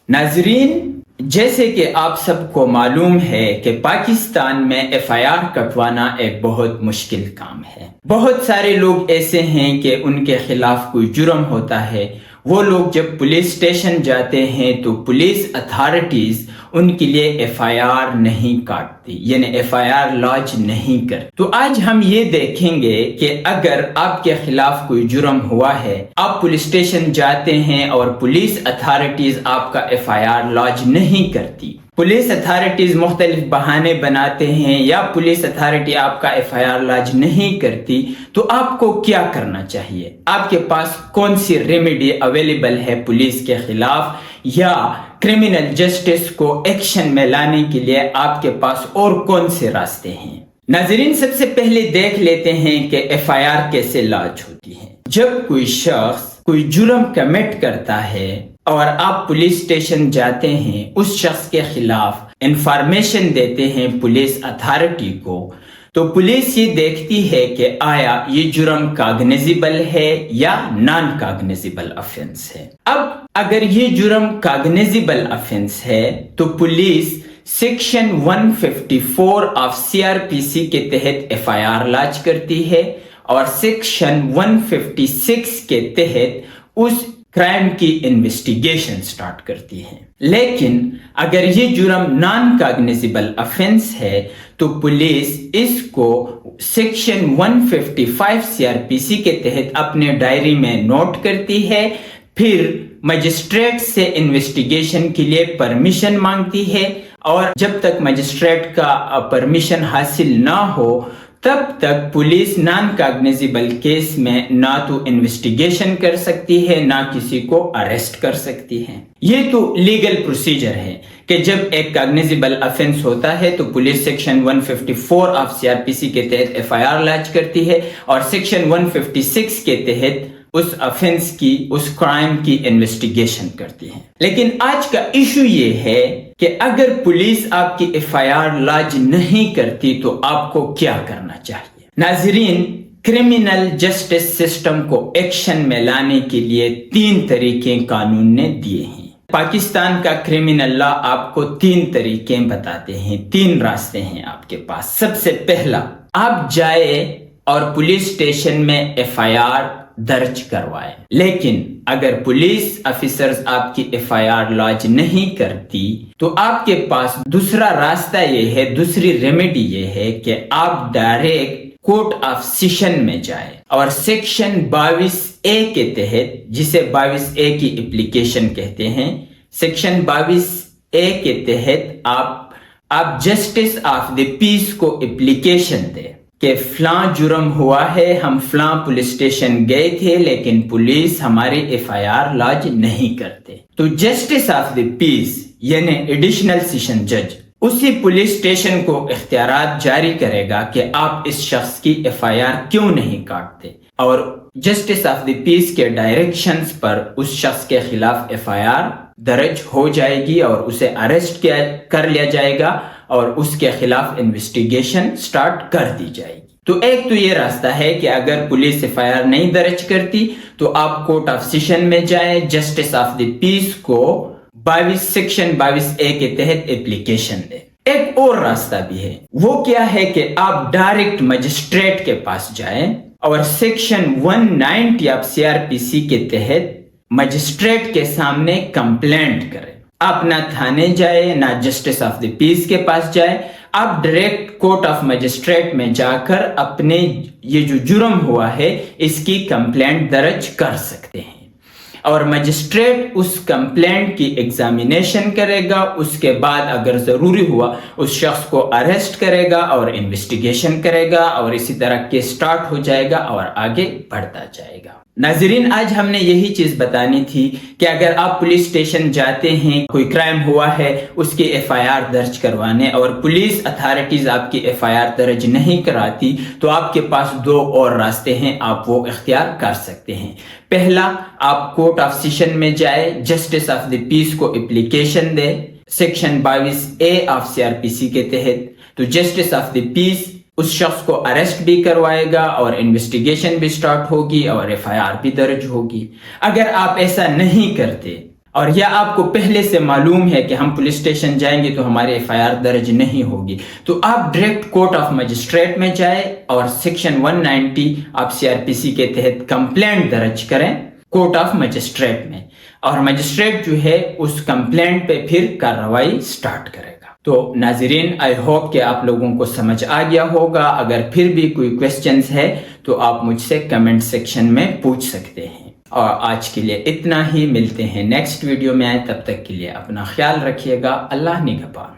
ناظرین، جیسے کہ آپ سب کو معلوم ہے کہ پاکستان میں FIR کٹوانا ایک بہت مشکل کام ہے۔ بہت سارے لوگ ایسے ہیں کہ ان کے خلاف کوئی جرم ہوتا ہے، وہ لوگ جب پولیس اسٹیشن جاتے ہیں تو پولیس اتھارٹیز ان کے لیے FIR نہیں کاٹتی، یعنی FIR لاج نہیں کرتی۔ تو آج ہم یہ دیکھیں گے کہ اگر آپ کے خلاف کوئی جرم ہوا ہے، آپ پولیس اسٹیشن جاتے ہیں اور پولیس اتھارٹیز آپ کا FIR لاج نہیں کرتی، پولیس اتھارٹیز مختلف بہانے بناتے ہیں یا پولیس اتھارٹی آپ کا FIR لاج نہیں کرتی، تو آپ کو کیا کرنا چاہیے؟ آپ کے پاس کون سی ریمیڈی اویلیبل ہے پولیس کے خلاف، یا کرمنل جسٹس کو ایکشن میں لانے کے لیے آپ کے پاس اور کون سے راستے ہیں؟ ناظرین، سب سے پہلے دیکھ لیتے ہیں کہ FIR کیسے لاج ہوتی ہے۔ جب کوئی شخص کوئی جرم کمٹ کرتا ہے اور آپ پولیس اسٹیشن جاتے ہیں، اس شخص کے خلاف انفارمیشن دیتے ہیں پولیس اتھارٹی کو، تو پولیس یہ دیکھتی ہے کہ آیا یہ جرم کاگنیزیبل ہے یا نان کاگنیزیبل افینس ہے۔ اب اگر یہ جرم کاگنیزیبل افینس ہے تو پولیس سیکشن 154 آف CRPC کے تحت FIR لاج کرتی ہے اور سیکشن 156 کے تحت اس کرائم کی انویسٹیگیشن سٹارٹ کرتی ہے۔ لیکن اگر یہ جرم نان کاگنیزیبل افینس ہے تو پولیس اس کو سیکشن 155 CRPC کے تحت اپنے ڈائری میں نوٹ کرتی ہے، پھر مجسٹریٹ سے انویسٹیگیشن کے لیے پرمیشن مانگتی ہے، اور جب تک مجسٹریٹ کا پرمیشن حاصل نہ ہو تب تک پولیس نان کاگنیزیبل کیس میں نہ تو انویسٹیگیشن کر سکتی ہے نہ کسی کو اریسٹ کر سکتی ہے۔ یہ تو لیگل پروسیجر ہے کہ جب ایک کاگنیزیبل افینس ہوتا ہے تو پولیس سیکشن 154 آف CRPC کے تحت FIR لاج کرتی ہے اور سیکشن 156 کے تحت اس افینس کی، اس کرائم کی انویسٹیگیشن کرتی ہے۔ لیکن آج کا ایشو یہ ہے کہ اگر پولیس آپ کی FIR لاج نہیں کرتی تو آپ کو کیا کرنا چاہیے؟ ناظرین، کرمنل جسٹس سسٹم کو ایکشن میں لانے کے لیے 3 طریقے قانون نے دیے ہیں۔ پاکستان کا کرمنل لا آپ کو 3 طریقے بتاتے ہیں، 3 راستے ہیں آپ کے پاس۔ سب سے پہلا، آپ جائے اور پولیس اسٹیشن میں FIR درج کروائے، لیکن اگر پولیس آفیسرز آپ کی FIR لاج نہیں کرتی تو آپ کے پاس دوسرا راستہ یہ ہے، دوسری ریمیڈی یہ ہے کہ آپ ڈائریکٹ کورٹ آف سیشن میں جائیں اور سیکشن 22A کے تحت، جسے 22A کی اپلیکیشن کہتے ہیں، سیکشن 22A کے تحت آپ جسٹس آف دی پیس کو اپلیکیشن دیں کہ فلاں جرم ہوا ہے، ہم فلاں پولیس اسٹیشن گئے تھے لیکن پولیس ہماری FIR لاج نہیں کرتے۔ تو جسٹس آف دی پیس یعنی ایڈیشنل سیشن جج اسی پولیس اسٹیشن کو اختیارات جاری کرے گا کہ آپ اس شخص کی FIR کیوں نہیں کاٹتے، اور جسٹس آف دی پیس کے ڈائریکشنز پر اس شخص کے خلاف FIR درج ہو جائے گی اور اسے اریسٹ کر لیا جائے گا اور اس کے خلاف انویسٹیگیشن سٹارٹ کر دی جائے گی۔ تو ایک تو یہ راستہ ہے کہ اگر پولیس FIR نہیں درج کرتی تو آپ کورٹ آف سیشن میں جائیں، جسٹس آف دی پیس کو سیکشن 22A کے تحت اپلیکیشن دیں۔ ایک اور راستہ بھی ہے، وہ کیا ہے کہ آپ ڈائریکٹ مجسٹریٹ کے پاس جائیں اور سیکشن 190 آف CRPC کے تحت مجسٹریٹ کے سامنے کمپلینٹ کریں۔ آپ نہ تھانے جائے نہ جسٹس آف دی پیس کے پاس جائے، آپ ڈائریکٹ کورٹ آف مجسٹریٹ میں جا کر اپنے یہ جو جرم ہوا ہے اس کی کمپلینٹ درج کر سکتے ہیں، اور مجسٹریٹ اس کمپلینٹ کی ایگزامینیشن کرے گا، اس کے بعد اگر ضروری ہوا اس شخص کو اریسٹ کرے گا اور انویسٹیگیشن کرے گا، اور اسی طرح کیس سٹارٹ ہو جائے گا اور آگے بڑھتا جائے گا۔ ناظرین، آج ہم نے یہی چیز بتانی تھی کہ اگر آپ پولیس اسٹیشن جاتے ہیں، کوئی کرائم ہوا ہے، اس کی FIR درج کروانے، اور پولیس اتھارٹیز آپ کی FIR درج نہیں کراتی، تو آپ کے پاس 2 اور راستے ہیں، آپ وہ اختیار کر سکتے ہیں۔ پہلا، آپ کورٹ آف سیشن میں جائے، جسٹس آف دی پیس کو application they section 22A of CRPC کے تحت، تو جسٹس آف دی پیس اس شخص کو اریسٹ بھی کروائے گا اور انویسٹیگیشن بھی سٹارٹ ہوگی اور FIR بھی درج ہوگی۔ اگر آپ ایسا نہیں کرتے اور یا آپ کو پہلے سے معلوم ہے کہ ہم پولیس اسٹیشن جائیں گے تو ہماری ایف آئی آر درج نہیں ہوگی، تو آپ ڈائریکٹ کورٹ آف مجسٹریٹ میں جائیں اور سیکشن 190 آپ سی آر پی سی کے تحت کمپلینٹ درج کریں کورٹ آف مجسٹریٹ میں، اور مجسٹریٹ جو ہے اس کمپلینٹ پہ پھر کارروائی سٹارٹ کرے گا۔ تو ناظرین، آئی ہوپ کہ آپ لوگوں کو سمجھ آ گیا ہوگا۔ اگر پھر بھی کوئی کویسچنز ہے تو آپ مجھ سے کمنٹ سیکشن میں پوچھ سکتے ہیں۔ اور آج کے لیے اتنا ہی، ملتے ہیں نیکسٹ ویڈیو میں، تب تک کے لیے اپنا خیال رکھیے گا۔ اللہ نگہبان۔